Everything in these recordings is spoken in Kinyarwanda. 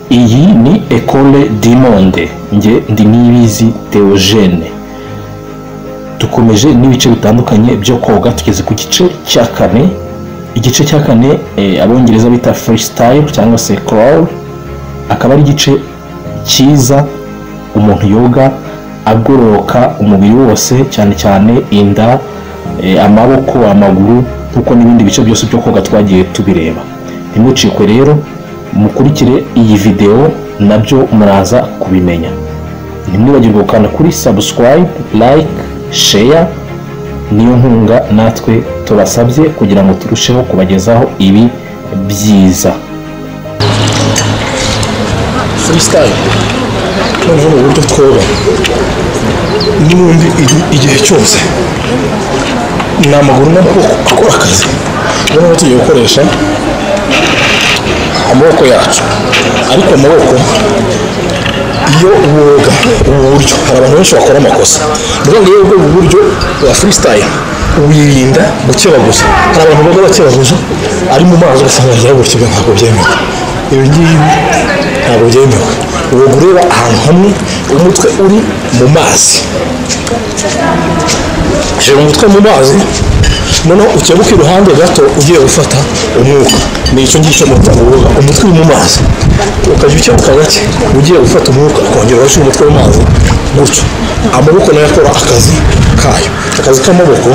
iyi ni Ecole du Monde, nge ndi Niyibizi Theogene. Dukomeje n'ibice bitandukanye byo koga, tugeze ku gice cya kane. Igice cya kane abongereza bita freestyle cyangwa se crawl, akaba ari igice cyiza umuntu yoga agororoka umubiri wose, cyane cyane inda, amaboko, amaguru, kuko n'ibindi bice byose byo koga twagiye tubireba. Ntimucikwe rero, mukurikire iyi video nabyo muraza kubimenya. Ntimwibagirwe gukanda kuri subscribe, like, share, niyo nkunga natwe tubasabye kugira ngo turusheho kubagezaho ibi byiza. Freestyle noneho mu buryo twoga n'ubundi igihe cyose ni amaguru n'amaboko akora akazi. Noneho tugiye gukoresha amaboko yacu, ariko amaboko iyo woga ubu buryo hari abantu benshi bakora amakosa. Niyo iyo ubwo buryo bwa freestyle wirinda gukebaguza. Hari abantu boga bakebaguza ari mu mazi ugasanga yagira gutyo, ntabwo byemewe. Ibi ngibi ntabwo byemewe. Uwo ureba ahantu hamwe umutwe uri mu mazi, jera umutwe mu mazi, noneho ukebuka iruhande gato ugiye gufata umwuka. Ni icyo ngicyo mu kuvuga, umutwe uri mu mazi ukajya ukebuka gake ugiye gufata umwuka, ukongera urashyira umutwe mu mazi gutyo. Amaboko nayo akora akazi kayo. Akazi k'amaboko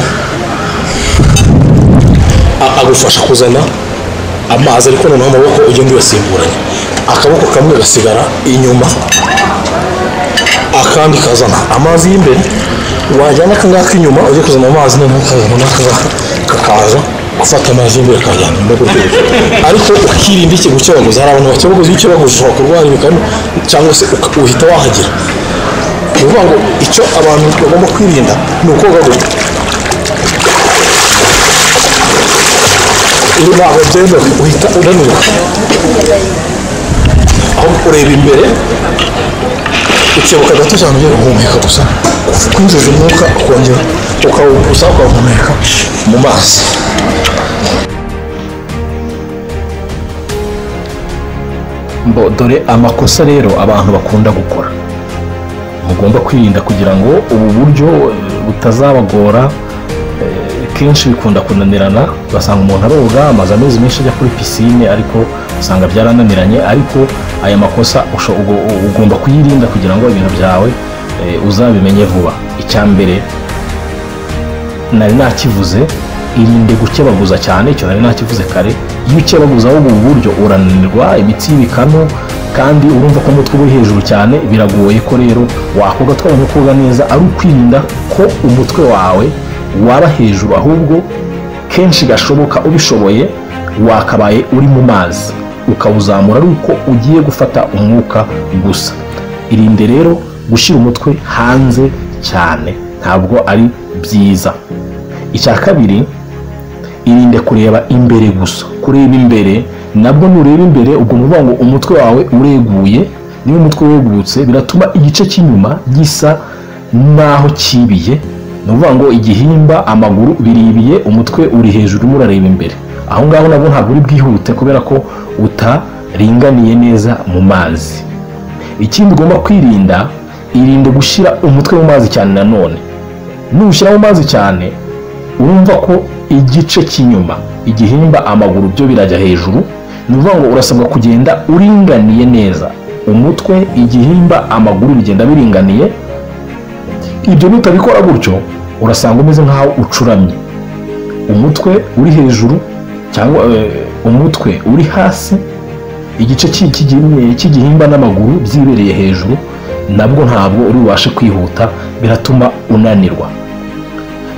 agufasha kuzana amazi, ariko noneho amaboko ugenda uyasimburanya. Akaboko kamwe gasigara inyuma, akandi kazana amazi y'imbere. Wajyana akangaka inyuma ujye kuzana amazi, noneho kazana n'akangaka kakaza gufata amazi y'imbere kajyana mu buryo. Ariko ukirinda iki gukebaguza. Hari abantu bakebaguza, iyo ukebaguza ushobora kurwara ibikanu cyangwa se uhita wahagira. Ni ukuvuga ngo icyo abantu bagomba kwirinda ni ukoga gutya. Iyo ntabwo byemewe uhita unanirwa, aho ureba imbere ukebuka gato cyane ugiye guhumeka gusa, kwinjiza umwuka ukongera ukawugusa ukawuhumeka mu mazi. Dore amakosa rero abantu bakunda gukora, mugomba kwirinda kugira ngo ubu buryo butazabagora. Kenshi bikunda kunanirana, basanga umuntu aroga amaze amezi menshi ajya kuri pisine, ariko usanga byarananiranye. Ariko aya makosa ugomba kuyirinda kugira ngo ibintu byawe uzabimenye vuba. Icya mbere nari nakivuze, irinde gukebaguza cyane. Icyo nari nakivuze kare. Iyo ukebaguza ubu buryo urananirwa, imitsi y'ibikanu, kandi urumva ko umutwe uri hejuru cyane. Biragoye ko rero wakoga twabonye koga neza ari ukwirinda ko umutwe wawe waba hejuru, ahubwo kenshi gashoboka ubishoboye wakabaye uri mu mazi ukawuzamura ari uko ugiye gufata umwuka gusa. Irinde rero gushyira umutwe hanze cyane, ntabwo ari byiza. Icya kabiri, irinde kureba imbere gusa. Kureba imbere nabwo nureba imbere ubwo muvuga ngo umutwe wawe ureguye. Niba umutwe wegutse biratuma igice cy'inyuma gisa naho kibiye. Ni ukuvuga ngo igihimba, amaguru biribiye, umutwe uri hejuru murareba imbere. Aho ngaho nabwo ntabwo uri bwihute kubera ko utaringaniye neza mu mazi. Ikindi ugomba kwirinda, irinde gushyira umutwe mu mazi cyane. Nanone nushyira mu mazi cyane urumva ko igice cy'inyuma, igihimba, amaguru byo birajya hejuru. Ni ukuvuga ngo urasabwa kugenda uringaniye neza, umutwe, igihimba, amaguru bigenda biringaniye. Ibyo nutabikora gutyo urasanga umeze nkaho ucuramye, umutwe uri hejuru cyangwa umutwe uri hasi, igice cy'igihimba n'amaguru byibereye hejuru. Nabwo ntabwo uri bubashe kwihuta, biratuma unanirwa.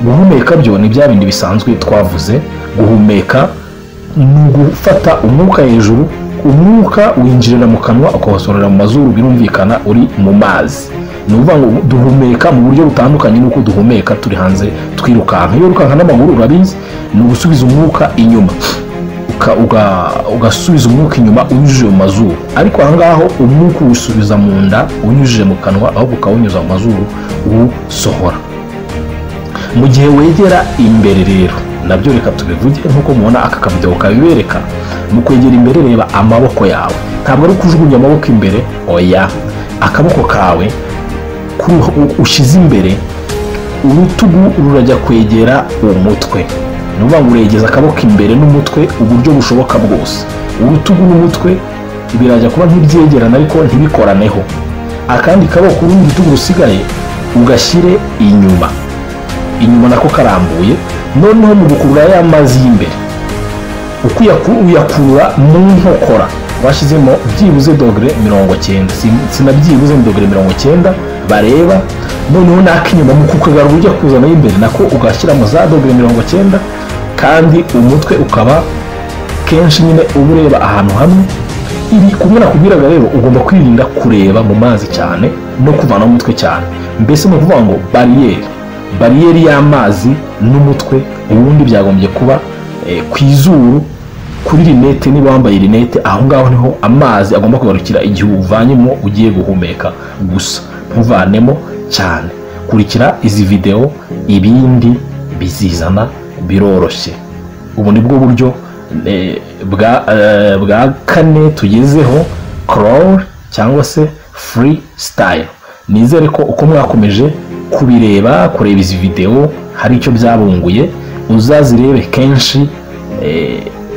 Guhumeka byo ni bya bindi bisanzwe twavuze. Guhumeka ni ugufata umwuka hejuru, umwuka winjirira mu kanwa ukawusorera mu mazuru, birumvikana uri mu mazi. Ni ukuvuga ngo duhumeka mu buryo butandukanye n'uko duhumeka turi hanze twirukanka. Iyo urukanka n'amaguru urabizi, ni ugusubiza umwuka inyuma, ugasubiza umwuka inyuma unyujije mu mazuru. Ariko aha ngaho umwuka uwusubiza mu nda unyujije mu kanwa, ahubwo ukawunyuza mu mazuru uwusohora. Mu gihe wegera imbere rero nabyo reka tubivuge nk'uko mubona aka kavidewo kabibereka. Mu kwegera imbere reba amaboko yawe, ntabwo ari ukujugunya amaboko imbere, oya, akaboko kawe ushyize imbere, urutugu rurajya kwegera umutwe. Ni ukuvuga ngo uregeza akaboko imbere n'umutwe uburyo bushoboka bwose. Urutugu n'umutwe birajya kuba nk'ibyegerana ariko ntibikoraneho. Akandi kaboko urundi rutugu rusigaye ugashyire inyuma, inyuma nako karambuye. Noneho mu gukurura ya mazi y'imbere uyakurura mu nkokora, washyizemo byibuze dogere 90, sinabyibuze dogere 90 bareba. Noneho n'ak'inyuma mu kukagarura ujya kuzana y'imbere nako ugashyiramo za dogere 90, kandi umutwe ukaba kenshi nyine uba ureba ahantu hamwe. Ibi kumwe nakubwiraga rero, ugomba kwirinda kureba mu mazi cyane no kuvana umutwe cyane. Mbese ni ukuvuga ngo bariyeri y'amazi n'umutwe ubundi byagombye kuba ku izuru kuri rinete. Niba wambaye rinete, aho ngaho niho amazi agomba kugarukira igihe uvanyemo ugiye guhumeka gusa, ntuvanemo cyane. Kurikira izi video, ibindi bizizana biroroshye. Ubu ni bwo buryo bwa kane tugezeho, crawl cyangwa se freestyle. Nizere ko uko mwakomeje kubireba, kureba izi video hari icyo byabunguye. Uzazirebe kenshi,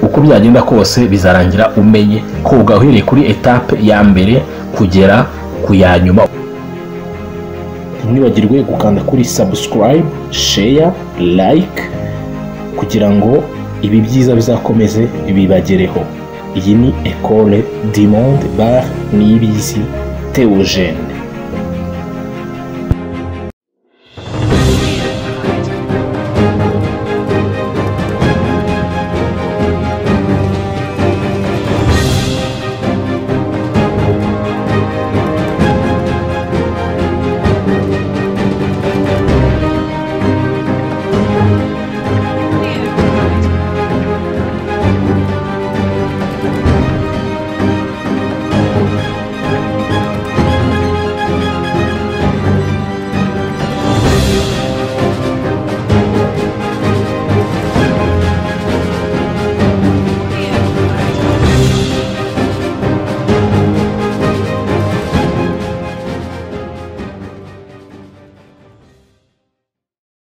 uko byagenda kose bizarangira umenye ko ugahereye kuri etape ya mbere kugera ku ya nyuma. Ntimwibagirwe gukanda kuri subscribe, share, like kugira ngo ibi byiza bizakomeze bibagereho. Iyi ni Ecole du Monde Bar Niyibizi Theogene.